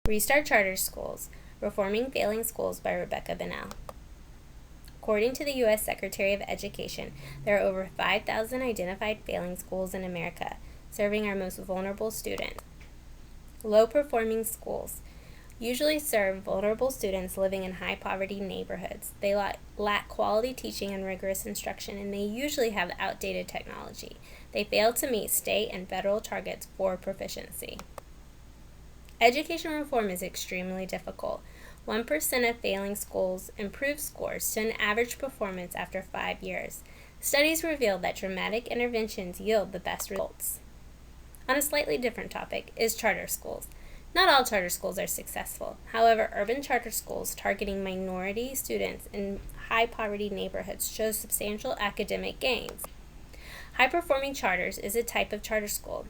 Restart Charter Schools, Reforming Failing Schools by Rebecca Bunnell. According to the U.S. Secretary of Education, there are over 5,000 identified failing schools in America, serving our most vulnerable students. Low-performing schools usually serve vulnerable students living in high-poverty neighborhoods. They lack quality teaching and rigorous instruction, and they usually have outdated technology. They fail to meet state and federal targets for proficiency. Education reform is extremely difficult. 1% of failing schools improve scores to an average performance after 5 years. Studies reveal that dramatic interventions yield the best results. On a slightly different topic is charter schools. Not all charter schools are successful. However, urban charter schools targeting minority students in high-poverty neighborhoods show substantial academic gains. High-performing charters is a type of charter school.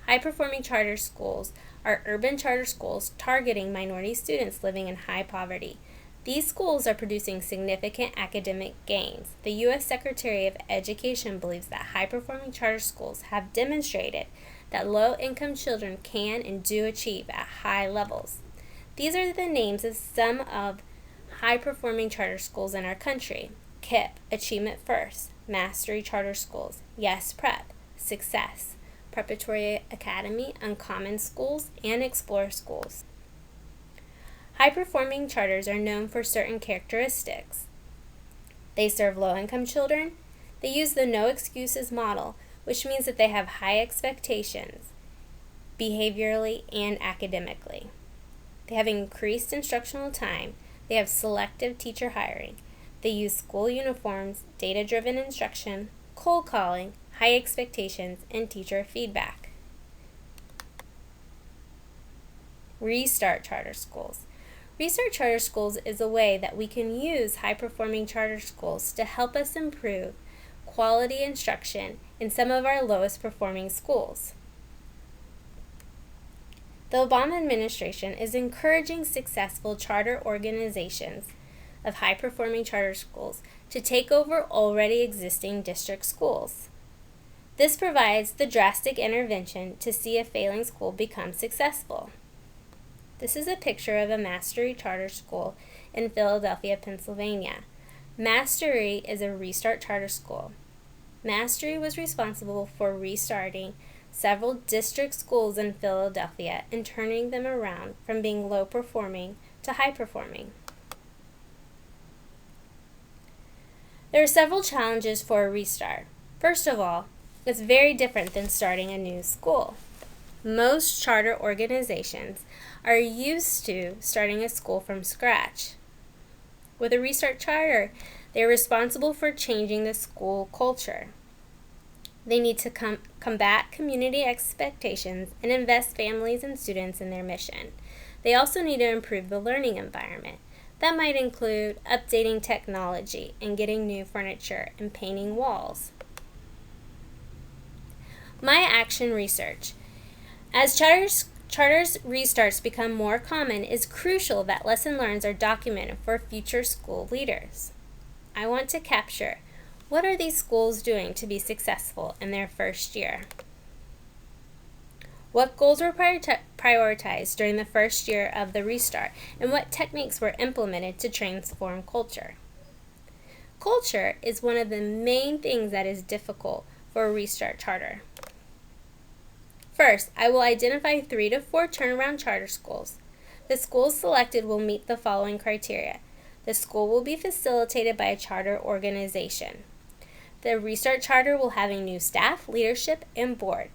High-performing charter schools are urban charter schools targeting minority students living in high poverty. These schools are producing significant academic gains. The U.S. Secretary of Education believes that high-performing charter schools have demonstrated that low-income children can and do achieve at high levels. These are the names of some of high-performing charter schools in our country: KIPP, Achievement First, Mastery Charter Schools, Yes Prep, Success, Preparatory Academy, Uncommon Schools, and Explore Schools. High-performing charters are known for certain characteristics. They serve low-income children. They use the no excuses model, which means that they have high expectations behaviorally and academically. They have increased instructional time. They have selective teacher hiring. They use school uniforms, data-driven instruction, cold calling, high expectations, and teacher feedback. Restart Charter Schools. Restart Charter Schools is a way that we can use high-performing charter schools to help us improve quality instruction in some of our lowest-performing schools. The Obama administration is encouraging successful charter organizations of high-performing charter schools to take over already existing district schools. This provides the drastic intervention to see a failing school become successful. This is a picture of a Mastery Charter School in Philadelphia, Pennsylvania. Mastery is a restart charter school. Mastery was responsible for restarting several district schools in Philadelphia and turning them around from being low-performing to high-performing. There are several challenges for a restart. First of all, it's very different than starting a new school. Most charter organizations are used to starting a school from scratch. With a restart charter, they are responsible for changing the school culture. They need to combat community expectations and invest families and students in their mission. They also need to improve the learning environment. That might include updating technology and getting new furniture and painting walls. My action research. As charters restarts become more common, it's crucial that lesson learns are documented for future school leaders. I want to capture what are these schools doing to be successful in their first year? What goals were prioritized during the first year of the restart, and what techniques were implemented to transform culture? Culture is one of the main things that is difficult for a restart charter. First, I will identify 3 to 4 turnaround charter schools. The schools selected will meet the following criteria. The school will be facilitated by a charter organization. The restart charter will have a new staff, leadership, and board.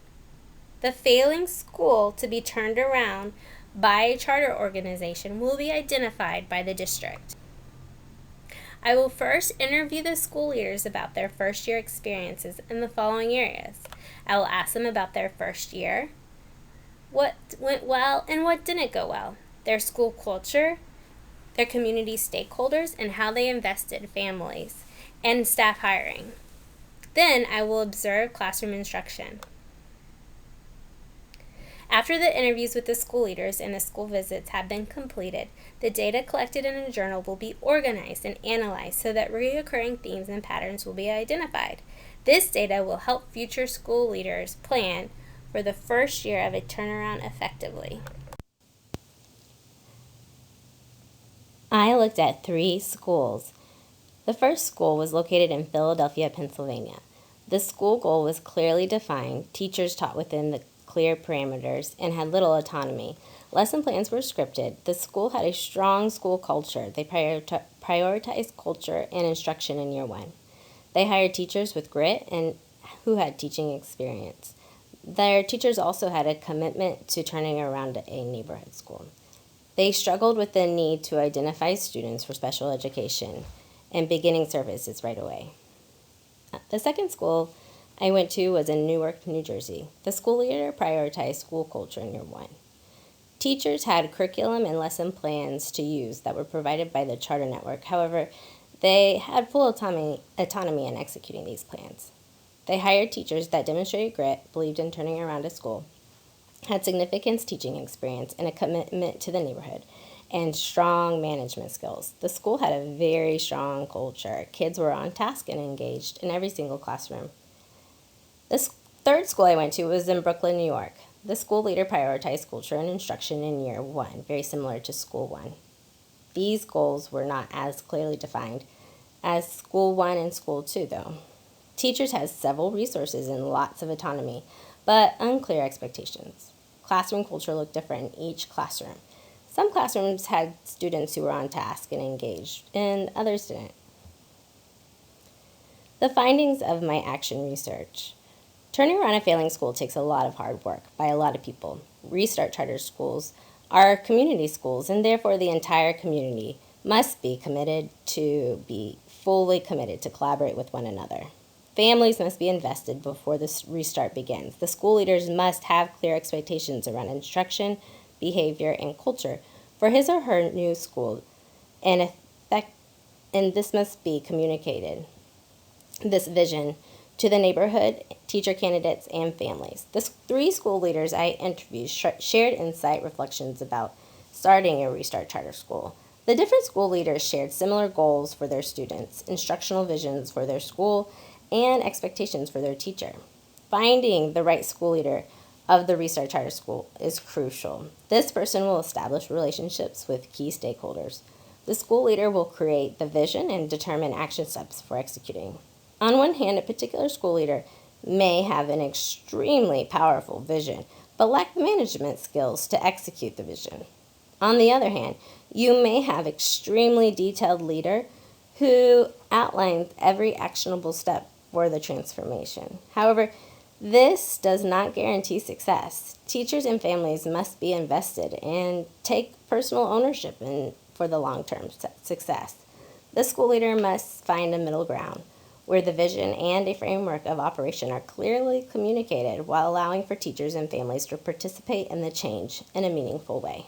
The failing school to be turned around by a charter organization will be identified by the district. I will first interview the school leaders about their first year experiences in the following areas. I will ask them about their first year, what went well and what didn't go well, their school culture, their community stakeholders, and how they invested families and staff hiring. Then I will observe classroom instruction. After the interviews with the school leaders and the school visits have been completed, the data collected in a journal will be organized and analyzed so that recurring themes and patterns will be identified. This data will help future school leaders plan for the first year of a turnaround effectively. I looked at 3 schools. The first school was located in Philadelphia, Pennsylvania. The school goal was clearly defined, teachers taught within the clear parameters, and had little autonomy. Lesson plans were scripted. The school had a strong school culture. They prioritized culture and instruction in year 1. They hired teachers with grit and who had teaching experience. Their teachers also had a commitment to turning around a neighborhood school. They struggled with the need to identify students for special education and beginning services right away. The second school I went to was in Newark, New Jersey. The school leader prioritized school culture in year 1. Teachers had curriculum and lesson plans to use that were provided by the charter network. However, they had full autonomy in executing these plans. They hired teachers that demonstrated grit, believed in turning around a school, had significant teaching experience, and a commitment to the neighborhood, and strong management skills. The school had a very strong culture. Kids were on task and engaged in every single classroom. The third school I went to was in Brooklyn, New York. The school leader prioritized culture and instruction in year 1, very similar to school 1. These goals were not as clearly defined as school 1 and school 2, though. Teachers had several resources and lots of autonomy, but unclear expectations. Classroom culture looked different in each classroom. Some classrooms had students who were on task and engaged, and others didn't. The findings of my action research. Turning around a failing school takes a lot of hard work by a lot of people. Restart charter schools are community schools, and therefore the entire community must be fully committed to collaborate with one another. Families must be invested before the restart begins. The school leaders must have clear expectations around instruction, behavior, and culture for his or her new school, and this must be communicated, this vision, to the neighborhood, teacher candidates, and families. The 3 school leaders I interviewed shared insight reflections about starting a restart charter school. The different school leaders shared similar goals for their students, instructional visions for their school, and expectations for their teacher. Finding the right school leader of the Restart Charter School is crucial. This person will establish relationships with key stakeholders. The school leader will create the vision and determine action steps for executing. On one hand, a particular school leader may have an extremely powerful vision, but lack the management skills to execute the vision. On the other hand, you may have an extremely detailed leader who outlines every actionable step for the transformation. However, this does not guarantee success. Teachers and families must be invested and take personal ownership for the long-term success. The school leader must find a middle ground where the vision and a framework of operation are clearly communicated while allowing for teachers and families to participate in the change in a meaningful way.